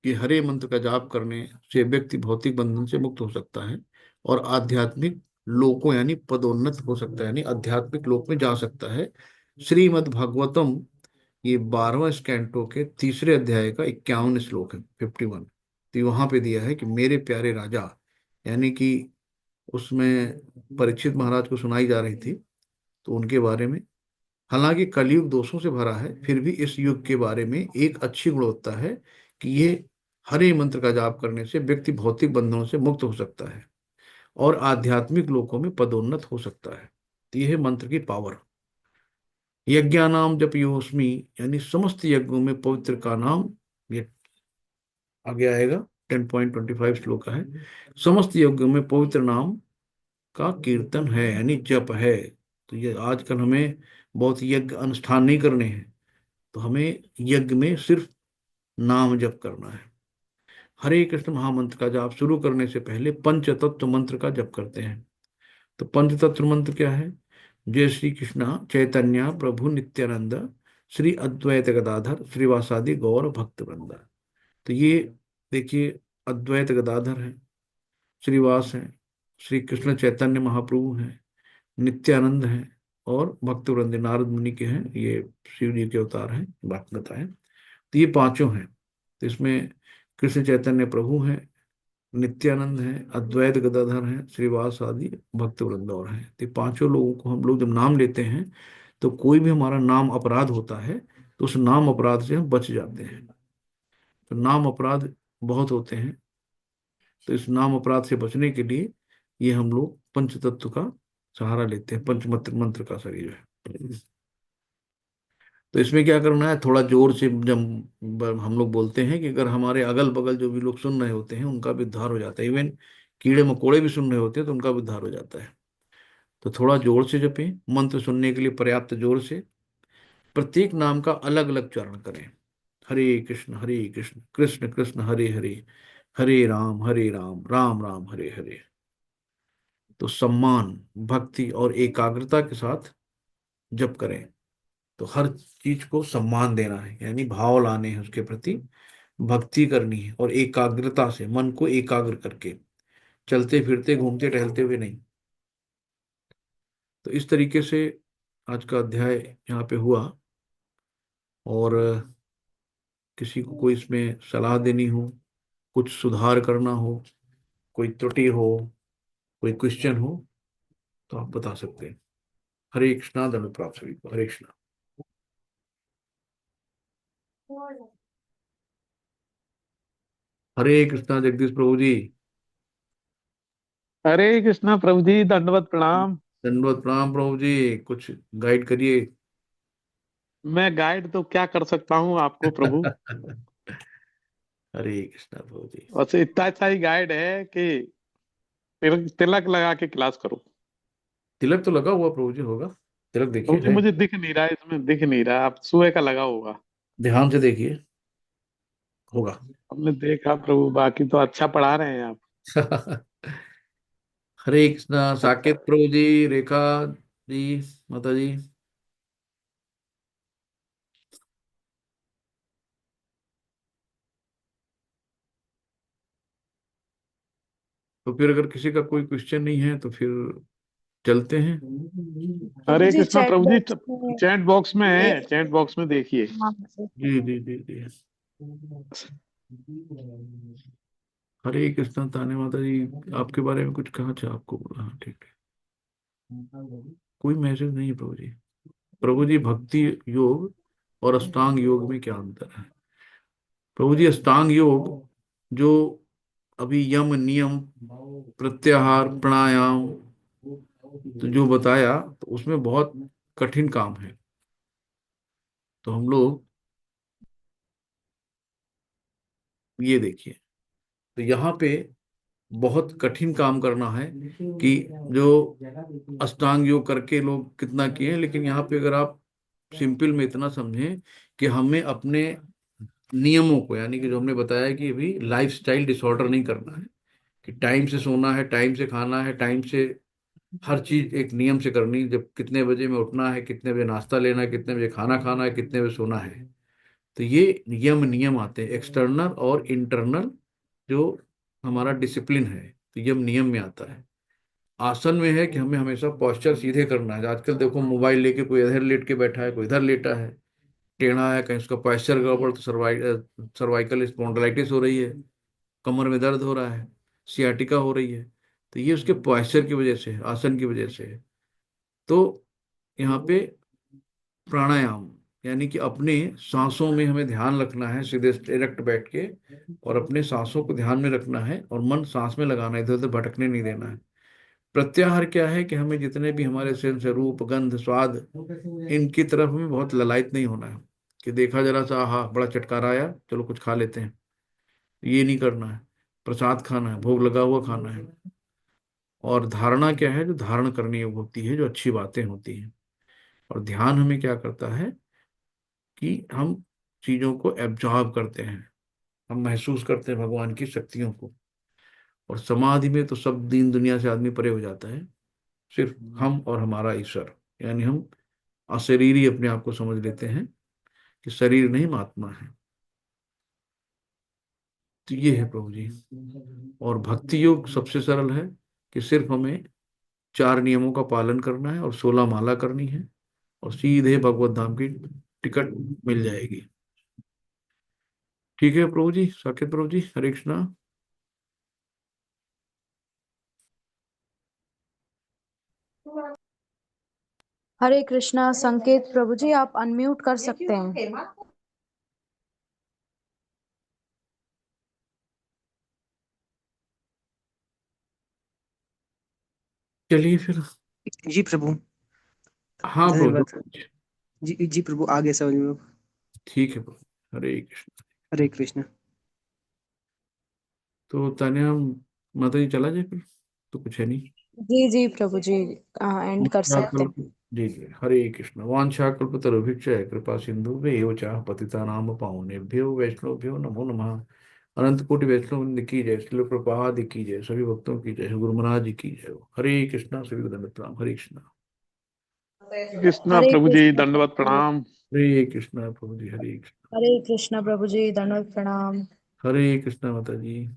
कि हरे मंत्र का जाप करने से व्यक्ति भौतिक बंधन से मुक्त हो सकता है और आध्यात्मिक लोकों यानी पदोन्नत हो सकता है, यानी आध्यात्मिक लोक में जा सकता है। श्रीमद् भागवतम, ये 12वें स्कैंटो के तीसरे अध्याय का 51 श्लोक है, 51। तो वहां पे दिया है कि मेरे प्यारे राजा, यानी कि उसमें परीक्षित महाराज को सुनाई जा रही थी, तो उनके बारे में। हालांकि कलयुग दोषों से भरा है, फिर भी इस युग के बारे में एक अच्छी गुणवत्ता है कि ये हरे मंत्र का जाप करने से व्यक्ति भौतिक बंधनों से मुक्त हो सकता है और आध्यात्मिक लोकों में पदोन्नत हो सकता है। तो यह है मंत्र की पावर। यज्ञानाम जप योस्मि, यानी समस्त यज्ञों में पवित्र का नाम, ये आगे आएगा, 10.25 श्लोक का है। समस्त यज्ञों में पवित्र नाम का कीर्तन है, यानी जप है। तो ये आजकल हमें बहुत यज्ञ अनुष्ठान नहीं करने हैं, तो हमें यज्ञ में सिर्फ नाम जप करना है। हरे कृष्ण महामंत्र का जाप शुरू करने से पहले पंचतत्व मंत्र का जप करते हैं। तो पंचतत्व मंत्र क्या है? जय श्री कृष्णा चैतन्य प्रभु नित्यानंद, श्री अद्वैत गदाधर श्रीवासादि गौर भक्त वृंदा। तो ये देखिए, अद्वैत गदाधर है, श्रीवास है, श्री कृष्ण चैतन्य महाप्रभु हैं, नित्यानंद हैं और भक्तवृंद नारद मुनि के हैं, ये शिव जी के अवतार हैं, बात बताएं। तो ये पांचों हैं। तो इसमें कृष्ण चैतन्य प्रभु हैं, नित्यानंद हैं, अद्वैत गदाधर हैं, श्रीवास आदि भक्तवृंद और हैं। तो ये पांचों लोगों को हम लोग जब नाम लेते हैं तो कोई भी हमारा नाम अपराध होता है तो उस नाम अपराध से हम बच जाते हैं। तो नाम अपराध बहुत होते हैं, तो इस नाम अपराध से बचने के लिए ये हम लोग पंच तत्व का सहारा लेते हैं, पंच मंत्र मंत्र का शरीर है। तो इसमें क्या करना है, थोड़ा जोर से जब हम लोग बोलते हैं कि अगर हमारे अगल बगल जो भी लोग सुन रहे होते हैं उनका भी उद्धार हो जाता है, इवन कीड़े मकोड़े भी सुन रहे होते हैं तो उनका भी उद्धार हो जाता है। तो थोड़ा जोर से जपें, मंत्र सुनने के लिए पर्याप्त जोर से प्रत्येक नाम का अलग अलग उच्चारण करें। हरे कृष्ण कृष्ण कृष्ण हरे हरे, हरे राम राम राम हरे हरे। तो सम्मान, भक्ति और एकाग्रता के साथ जप करें। तो हर चीज को सम्मान देना है, यानी भाव लाने हैं उसके प्रति, भक्ति करनी है और एकाग्रता से मन को एकाग्र करके, चलते फिरते घूमते टहलते हुए नहीं। तो इस तरीके से आज का अध्याय यहाँ पे हुआ। और किसी को कोई इसमें सलाह देनी हो, कुछ सुधार करना हो, कोई त्रुटि हो, कोई क्वेश्चन हो, तो आप बता सकते हैं। हरे कृष्णा, धन्यवाद प्राप्त सभी को, हरे कृष्णा। हरे कृष्णा जगदीश प्रभु जी। हरे कृष्णा प्रभु जी, दंडवत प्रणाम। दंडवत प्रणाम प्रभु जी, कुछ गाइड करिए। मैं गाइड तो क्या कर सकता हूँ आपको प्रभु। हरे कृष्णा प्रभु जी। बस इतना अच्छा ही गाइड है कि तिलक तिलक लगा के क्लास करो। तिलक तो लगा हुआ प्रभु जी, होगा। तिलक देखिए प्रभु जी है, मुझे दिख नहीं रहा है, इसमें दिख नहीं रहा, आप सुबह का लगा होगा। ध्यान से देखिए, होगा। हमने देखा प्रभु, बाकी तो अच्छा पढ़ा रहे हैं आप। हरे कृष्णा अच्छा। साकेत प्रभु जी, रेखा जी, माता जी। तो फिर अगर किसी का कोई क्वेश्चन नहीं है तो फिर चलते हैं। प्रभु हरे जी कृष्णा चैट प्रभु जी, बॉक्स में चैट बॉक्स में है, एक चैट बॉक्स में देखिए। हाँ जी जी जी जी। हरे कृष्णा ताने माता जी, आपके बारे में कुछ कहा था, आपको बोला, हाँ ठीक है। कोई मैसेज नहीं है प्रभु जी। प्रभु जी भक्ति योग और अष्टांग योग में क्या अंतर है? प्रभु जी अष्टांग योग जो अभी यम नियम प्रत्याहार प्राणायाम तो जो बताया, तो उसमें बहुत कठिन काम है। तो हम लोग ये देखिए, तो यहाँ पे बहुत कठिन काम करना है कि जो अष्टांग योग करके लोग कितना किए हैं, लेकिन यहाँ पे अगर आप सिंपल में इतना समझें कि हमें अपने नियमों को, यानी कि जो हमने बताया कि अभी लाइफस्टाइल डिसऑर्डर नहीं करना है, कि टाइम से सोना है, टाइम से खाना है, टाइम से हर चीज एक नियम से करनी, जब कितने बजे में उठना है, कितने बजे नाश्ता लेना है, कितने बजे खाना खाना है, कितने बजे सोना है। तो ये नियम नियम आते हैं एक्सटर्नल और इंटरनल, जो हमारा डिसिप्लिन है, तो यम नियम में आता है। आसन में है कि हमें हमेशा पोस्चर सीधे करना है। आजकल देखो मोबाइल लेके कोई इधर लेट के बैठा है, कोई इधर लेटा है, टेढ़ा है, कहीं उसका पोस्चर गड़बड़, तो सर्वाइकल स्पॉन्डिलाइटिस हो रही है, कमर में दर्द हो रहा है, सियाटिका हो रही है। तो ये उसके पोस्चर की वजह से है, आसन की वजह से है। तो यहाँ पे प्राणायाम, यानी कि अपने सांसों में हमें ध्यान रखना है, सीधे डायरेक्ट बैठ के, और अपने सांसों को ध्यान में रखना है और मन सांस में लगाना है, इधर उधर भटकने नहीं देना है। प्रत्याहार क्या है कि हमें जितने भी हमारे सेंस है, रूप गंध स्वाद, इनकी तरफ हमें बहुत ललायत नहीं होना है, कि देखा जरा सा आहा बड़ा चटकारा आया, चलो कुछ खा लेते हैं, ये नहीं करना है। प्रसाद खाना है, भोग लगा हुआ खाना है। और धारणा क्या है, जो धारण करनी होती है, जो अच्छी बातें होती हैं। और ध्यान हमें क्या करता है कि हम चीजों को एब्जॉर्ब करते हैं, हम महसूस करते हैं भगवान की शक्तियों को। और समाधि में तो सब दीन दुनिया से आदमी परे हो जाता है, सिर्फ हम और हमारा ईश्वर, यानी हम अशरीरी अपने आप को समझ लेते हैं कि शरीर नहीं, मैं आत्मा है। तो ये है प्रभु जी। और भक्ति योग सबसे सरल है, कि सिर्फ हमें 4 नियमों का पालन करना है और 16 माला करनी है, और सीधे भगवत धाम की टिकट मिल जाएगी। ठीक है प्रभु जी, साकेत प्रभु जी, हरे कृष्णा। हरे कृष्णा। संकेत प्रभु जी, आप अनम्यूट कर सकते हैं। चलिए फिर। जी प्रभु। हाँ प्रभु धन्यवाद। जी। जी जी प्रभु, आगे समझ में। ठीक है प्रभु, हरे कृष्ण। हरे कृष्ण। तो तान्या माता जी चला जाए फिर, तो कुछ है नहीं। जी जी प्रभु जी, एंड कर सकते वाञ्छाकल्प हैं। जी जी, हरे कृष्ण। वाञ्छाकल्पतरुभ्यश्च कृपा सिन्धुभ्येव च पतितानां पावनेभ्यो वैष्णवभ्यो नमो नमः। अनंत कोटि वैष्णव वृंद की जय, श्रील प्रभुपाद की जय, सभी भक्तों की जय, गुरु महाराज जी की जय। हरे कृष्णा, सभी को दंडवत प्रणाम, हरे कृष्णा। कृष्णा हरे प्रभु जी, कृष्णा दंडवत प्रभु जी। प्रणाम। हरे कृष्णा प्रभु जी, हरे कृष्णा। हरे कृष्णा प्रभु जी, दंडवत प्रणाम। हरे कृष्णा माता जी।